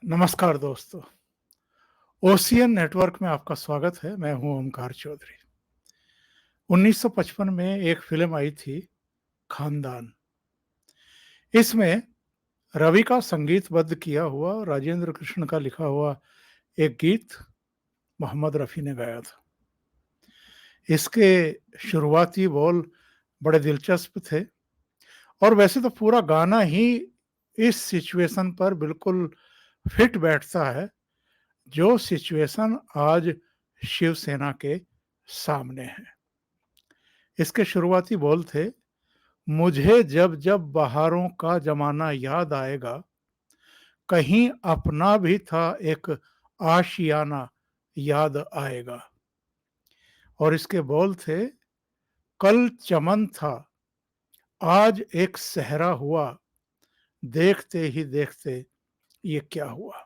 नमस्कार दोस्तों। Ocean network में आपका स्वागत है। मैं हूं ओमकार चौधरी। 1955 में एक फिल्म आई थी, खानदान। इसमें रवि का संगीतबद्ध किया हुआ और राजेंद्र कृष्ण का लिखा हुआ एक गीत मोहम्मद रफ़ी ने गाया था। इसके शुरुआती बोल बड़े दिलचस्प थे और वैसे तो पूरा गाना ही इस सिचुएशन पर बिल्कुल फिट बैठता है, जो सिचुएशन आज शिवसेना के सामने है। इसके शुरुआती बोल थे, मुझे जब जब बहारों का जमाना याद आएगा, कहीं अपना भी था एक आशियाना याद आएगा। और इसके बोल थे, कल चमन था, आज एक सहरा हुआ, देखते ही देखते ये क्या हुआ।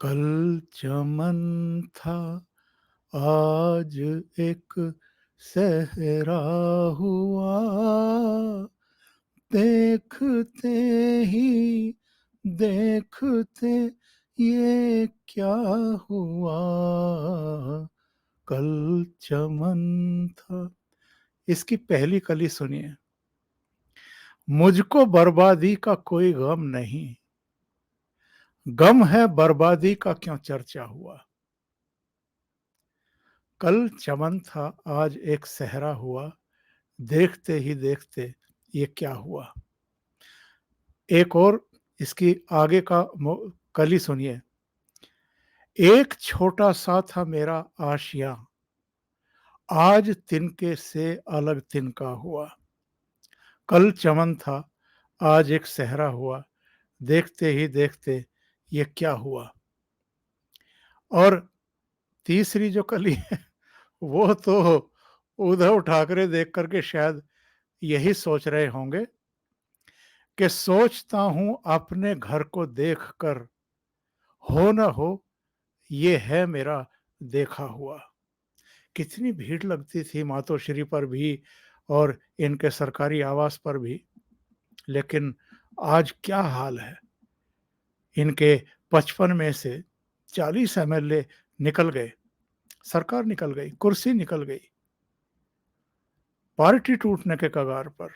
कल चमन था, आज एक सहरा हुआ, देखते ही देखते ये क्या हुआ। कल चमन था। इसकी पहली कली सुनिए। मुझको बर्बादी का कोई गम नहीं, गम है बर्बादी का क्यों चर्चा हुआ। कल चमन था, आज एक सहरा हुआ, देखते ही देखते ये क्या हुआ। एक और इसकी आगे का कली सुनिए। एक छोटा सा था मेरा आशियां, आज तिनके से अलग तिनका हुआ। कल चमन था, आज एक सहरा हुआ, देखते ही देखते ये क्या हुआ। और तीसरी जो कली है, वो तो उद्धव ठाकरे देख करके शायद यही सोच रहे होंगे कि सोचता हूं अपने घर को देखकर, हो न हो ये है मेरा देखा हुआ। कितनी भीड़ लगती थी मातोश्री पर भी और इनके सरकारी आवास पर भी, लेकिन आज क्या हाल है। इनके 55 में से 40 एमएलए निकल गए, सरकार निकल गई, कुर्सी निकल गई, पार्टी टूटने के कगार पर।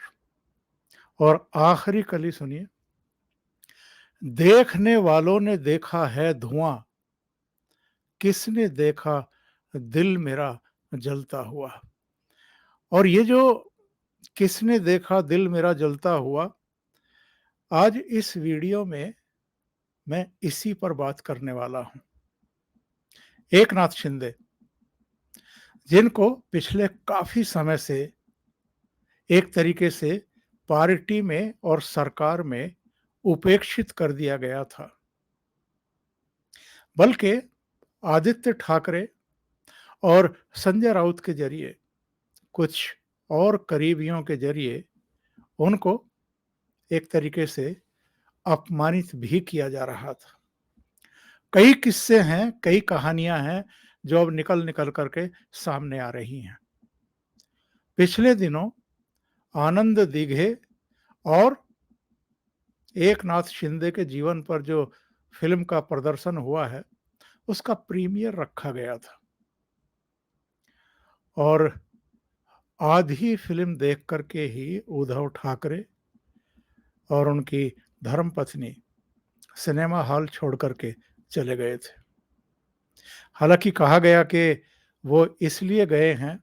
और आखिरी कली सुनिए। देखने वालों ने देखा है धुआं, किसने देखा दिल मेरा जलता हुआ। और ये जो किसने देखा दिल मेरा जलता हुआ, आज इस वीडियो में मैं इसी पर बात करने वाला हूं। एकनाथ शिंदे, जिनको पिछले काफी समय से एक तरीके से पार्टी में और सरकार में उपेक्षित कर दिया गया था, बल्कि आदित्य ठाकरे और संजय राउत के जरिए, कुछ और करीबियों के जरिए उनको एक तरीके से अपमानित भी किया जा रहा था। कई किस्से हैं, कई कहानियां हैं जो अब निकल निकल करके सामने आ रही हैं। पिछले दिनों आनंद दिघे और एकनाथ शिंदे के जीवन पर जो फिल्म का प्रदर्शन हुआ है, उसका प्रीमियर रखा गया था। और आधी फिल्म देख करके ही उद्धव ठाकरे और उनकी धर्मपत्नी सिनेमा हॉल छोड़ करके चले गए थे। हालांकि कहा गया कि वो इसलिए गए हैं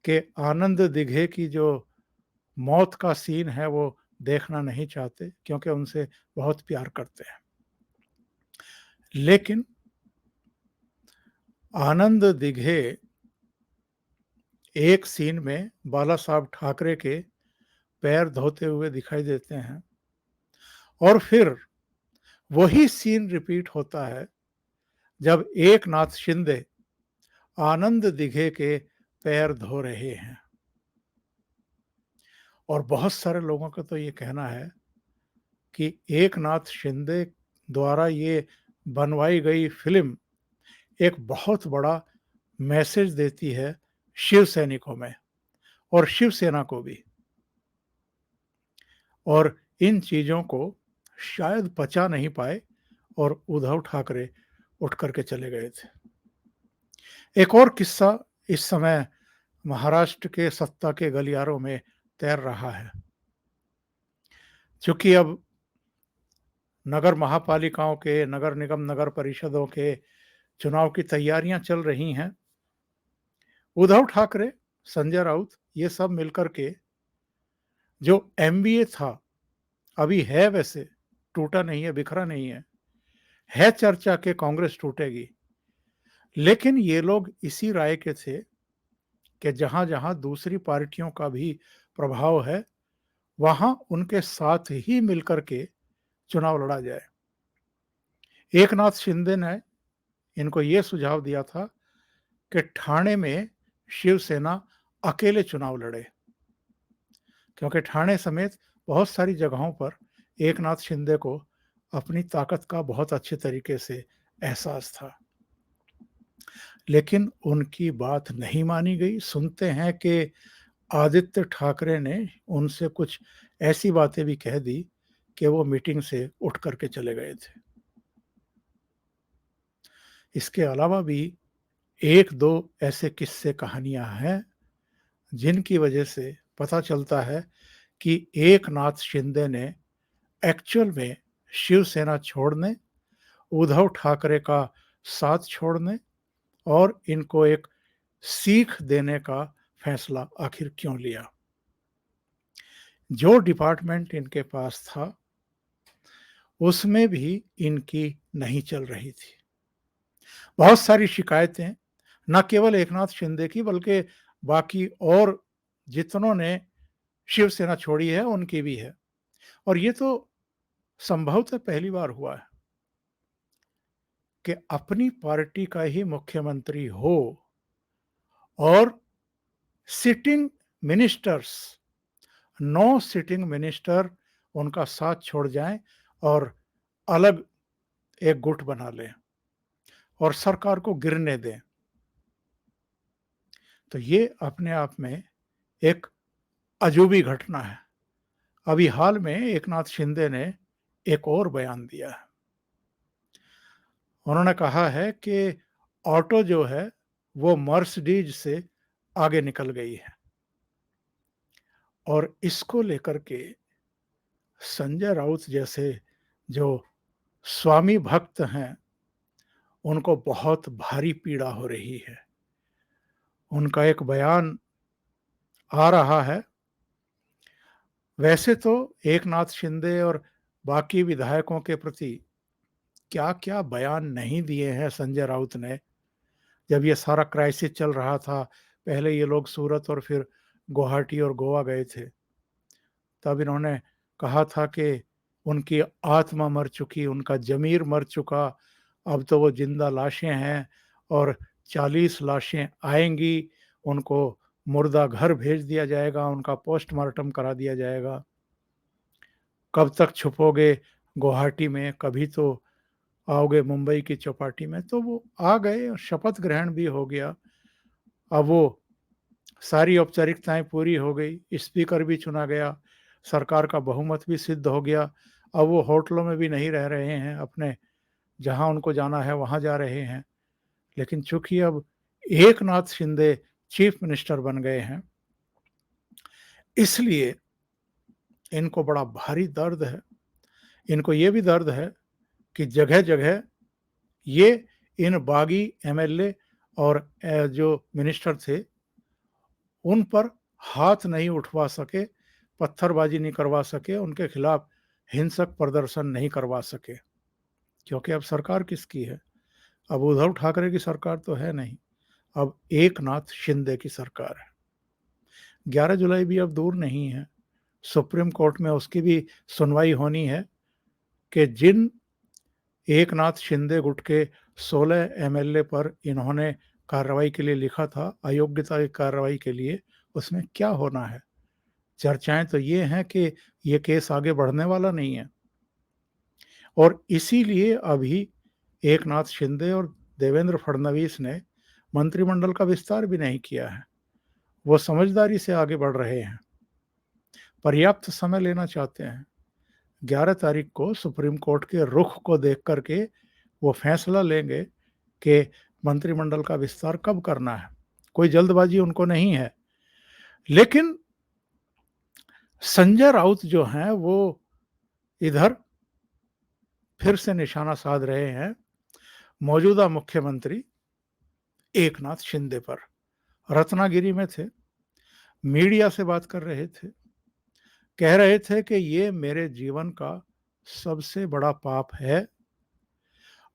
कि आनंद दिघे की जो मौत का सीन है वो देखना नहीं चाहते, क्योंकि उनसे बहुत प्यार करते हैं। लेकिन आनंद दिघे एक सीन में बाला साहब ठाकरे के पैर धोते हुए दिखाई देते हैं और फिर वही सीन रिपीट होता है जब एकनाथ शिंदे आनंद दिघे के पैर धो रहे हैं। और बहुत सारे लोगों का तो ये कहना है कि एकनाथ शिंदे द्वारा ये बनवाई गई फिल्म एक बहुत बड़ा मैसेज देती है शिव सैनिकों में और शिवसेना को भी। और इन चीज़ों को शायद पचा नहीं पाए और उद्धव ठाकरे उठ कर के चले गए थे। एक और किस्सा इस समय महाराष्ट्र के सत्ता के गलियारों में तैर रहा है। चूँकि अब नगर महापालिकाओं के, नगर निगम, नगर परिषदों के चुनाव की तैयारियां चल रही हैं। उद्धव ठाकरे, संजय राउत ये सब मिलकर के जो एमबीए था, अभी है वैसे, टूटा नहीं है, बिखरा नहीं है चर्चा के कांग्रेस टूटेगी। लेकिन ये लोग इसी राय के थे कि जहां-जहां दूसरी पार्टियों का भी प्रभाव है, वहां उनके साथ ही मिलकर के चुनाव लड़ा जाए। एकनाथ शिंदे ने इनको ये सुझाव दिया था कि ठाणे में शिवसेना अकेले चुनाव लड़े, क्योंकि ठाणे समेत बहुत सारी जगहों पर एकनाथ शिंदे को अपनी ताकत का बहुत अच्छे तरीके से एहसास था। लेकिन उनकी बात नहीं मानी गई। सुनते हैं कि आदित्य ठाकरे ने उनसे कुछ ऐसी बातें भी कह दी कि वो मीटिंग से उठ करके चले गए थे। इसके अलावा भी 1-2 ऐसे किस्से कहानियां हैं जिनकी वजह से पता चलता है कि एकनाथ शिंदे ने एक्चुअल में शिवसेना छोड़ने, उद्धव ठाकरे का साथ छोड़ने और इनको एक सीख देने का फैसला आखिर क्यों लिया। जो डिपार्टमेंट इनके पास था, उसमें भी इनकी नहीं चल रही थी। बहुत सारी शिकायतें न केवल एकनाथ शिंदे की बल्कि बाकी और जितनों ने शिवसेना छोड़ी है उनकी भी है। और ये तो संभवतः पहली बार हुआ है कि अपनी पार्टी का ही मुख्यमंत्री हो और सिटिंग मिनिस्टर्स, 9 सिटिंग मिनिस्टर उनका साथ छोड़ जाएं और अलग एक गुट बना लें और सरकार को गिरने दें। तो ये अपने आप में एक अजूबी घटना है। अभी हाल में एकनाथ शिंदे ने एक और बयान दिया है। उन्होंने कहा है कि ऑटो जो है वो मर्सिडीज से आगे निकल गई है और इसको लेकर के संजय राउत जैसे जो स्वामी भक्त हैं, उनको बहुत भारी पीड़ा हो रही है। उनका एक बयान आ रहा है। वैसे तो एकनाथ शिंदे और बाकी विधायकों के प्रति क्या-क्या बयान नहीं दिए हैं संजय राउत ने। जब ये सारा क्राइसिस चल रहा था, पहले ये लोग सूरत और फिर गुवाहाटी और गोवा गए थे। तब इन्होंने कहा था कि उनकी आत्मा मर चुकी, उनका ज़मीर मर चुका, अब तो वो ज़िंदा लाशें हैं और 40 लाशें आएँगी, उनको मुर्दा घर भेज दिया जाएगा, उनका पोस्टमार्टम करा दिया जाएगा। कब तक छुपोगे गुवाहाटी में, कभी तो आओगे मुंबई की चौपाटी में। तो वो आ गए और शपथ ग्रहण भी हो गया। अब वो सारी औपचारिकताएँ पूरी हो गई, स्पीकर भी चुना गया, सरकार का बहुमत भी सिद्ध हो गया। अब वो होटलों में भी नहीं रह रहे हैं, अपने जहाँ उनको जाना है वहाँ जा रहे हैं। लेकिन चूँकि अब एकनाथ शिंदे चीफ मिनिस्टर बन गए हैं, इसलिए इनको बड़ा भारी दर्द है। इनको ये भी दर्द है कि जगह-जगह ये इन बागी एमएलए और जो मिनिस्टर थे, उन पर हाथ नहीं उठवा सके, पत्थरबाजी नहीं करवा सके, उनके खिलाफ हिंसक प्रदर्शन नहीं करवा सके। क्योंकि अब सरकार किसकी है? अब उद्धव ठाकरे की सरकार तो है नहीं, अब एकनाथ शिंदे की सरकार है। 11 जुलाई भी अब दूर नहीं है। सुप्रीम कोर्ट में उसकी भी सुनवाई होनी है कि जिन एकनाथ शिंदे गुट के 16 एमएलए पर इन्होंने कार्रवाई के लिए लिखा था, अयोग्यता की कार्रवाई के लिए, उसमें क्या होना है? चर्चाएँ तो ये हैं कि ये केस आगे बढ़ने वाला नहीं है और इसीलिए अभी एकनाथ शिंदे और देवेंद्र फडणवीस ने मंत्रिमंडल का विस्तार भी नहीं किया है। वो समझदारी से आगे बढ़ रहे हैं, पर्याप्त समय लेना चाहते हैं। 11 तारीख को सुप्रीम कोर्ट के रुख को देख करके वो फैसला लेंगे कि मंत्रिमंडल का विस्तार कब करना है। कोई जल्दबाजी उनको नहीं है। लेकिन संजय राउत जो हैं वो इधर फिर से निशाना साध रहे हैं मौजूदा मुख्यमंत्री एकनाथ शिंदे पर। रत्नागिरी में थे, मीडिया से बात कर रहे थे, कह रहे थे कि ये मेरे जीवन का सबसे बड़ा पाप है।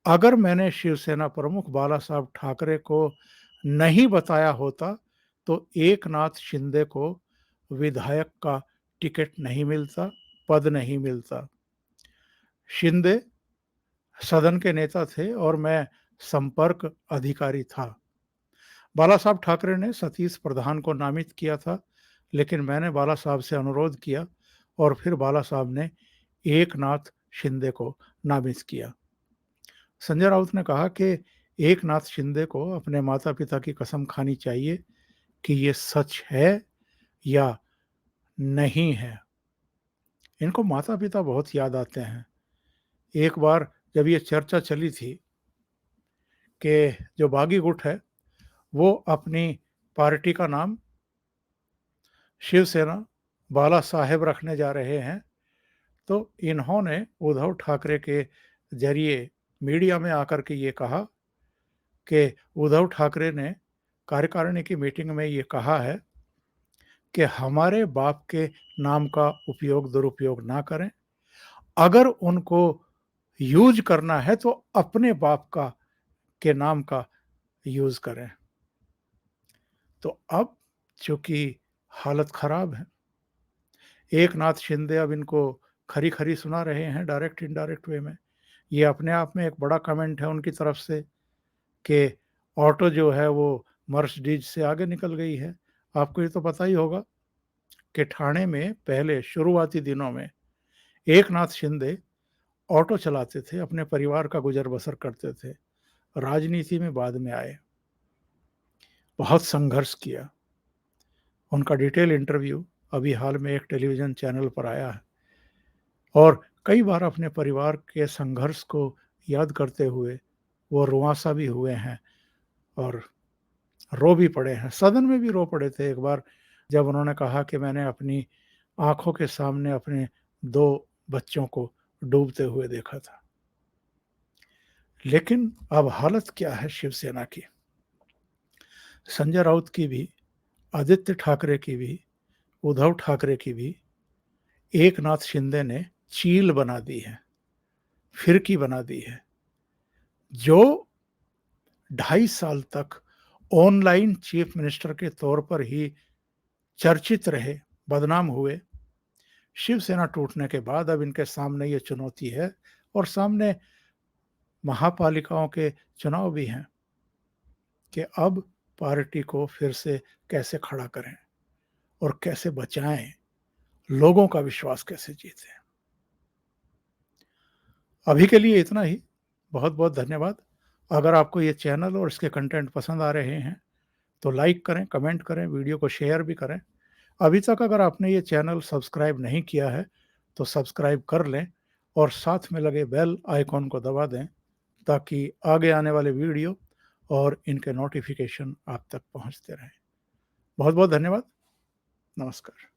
अगर मैंने शिवसेना प्रमुख बाला साहब ठाकरे को नहीं बताया होता तो एकनाथ शिंदे को विधायक का टिकट नहीं मिलता, पद नहीं मिलता। शिंदे सदन के नेता थे और मैं संपर्क अधिकारी था। बाला साहब ठाकरे ने सतीश प्रधान को नामित किया था, लेकिन मैंने बाला साहब से अनुरोध किया और फिर बाला साहब ने एकनाथ शिंदे को नामित किया। संजय राउत ने कहा कि एकनाथ शिंदे को अपने माता पिता की कसम खानी चाहिए कि ये सच है या नहीं है। इनको माता पिता बहुत याद आते हैं। एक बार जब ये चर्चा चली थी कि जो बागी गुट है वो अपनी पार्टी का नाम शिवसेना बाला साहेब रखने जा रहे हैं, तो इन्होंने उद्धव ठाकरे के जरिए मीडिया में आकर के ये कहा कि उद्धव ठाकरे ने कार्यकारिणी की मीटिंग में ये कहा है कि हमारे बाप के नाम का उपयोग दुरुपयोग ना करें। अगर उनको यूज करना है तो अपने बाप का के नाम का यूज करें। तो अब चूंकि हालत खराब है, एकनाथ शिंदे अब इनको खरी खरी सुना रहे हैं डायरेक्ट इनडायरेक्ट वे में। ये अपने आप में एक बड़ा कमेंट है उनकी तरफ से कि ऑटो जो है वो मर्सिडीज से आगे निकल गई है। आपको ये तो पता ही होगा कि ठाणे में पहले शुरुआती दिनों में एकनाथ शिंदे ऑटो चलाते थे, अपने परिवार का गुजर बसर करते थे। राजनीति में बाद में आए, बहुत संघर्ष किया। उनका डिटेल इंटरव्यू अभी हाल में एक टेलीविजन चैनल पर आया है और कई बार अपने परिवार के संघर्ष को याद करते हुए वो रुआंसा भी हुए हैं और रो भी पड़े हैं। सदन में भी रो पड़े थे एक बार जब उन्होंने कहा कि मैंने अपनी आंखों के सामने अपने 2 बच्चों को डूबते हुए देखा था। लेकिन अब हालत क्या है शिवसेना की? संजय राउत की भी, आदित्य ठाकरे की भी, उद्धव ठाकरे की भी एकनाथ शिंदे ने चील बना दी है, फिरकी बना दी है। जो 2.5 साल तक ऑनलाइन चीफ मिनिस्टर के तौर पर ही चर्चित रहे, बदनाम हुए, शिवसेना टूटने के बाद अब इनके सामने ये चुनौती है और सामने महापालिकाओं के चुनाव भी हैं कि अब पार्टी को फिर से कैसे खड़ा करें और कैसे बचाएं, लोगों का विश्वास कैसे जीतें। अभी के लिए इतना ही। बहुत बहुत धन्यवाद। अगर आपको ये चैनल और इसके कंटेंट पसंद आ रहे हैं तो लाइक करें, कमेंट करें, वीडियो को शेयर भी करें। अभी तक अगर आपने ये चैनल सब्सक्राइब नहीं किया है तो सब्सक्राइब कर लें और साथ में लगे बेल आइकॉन को दबा दें ताकि आगे आने वाले वीडियो और इनके नोटिफिकेशन आप तक पहुंचते रहें। बहुत बहुत धन्यवाद। नमस्कार।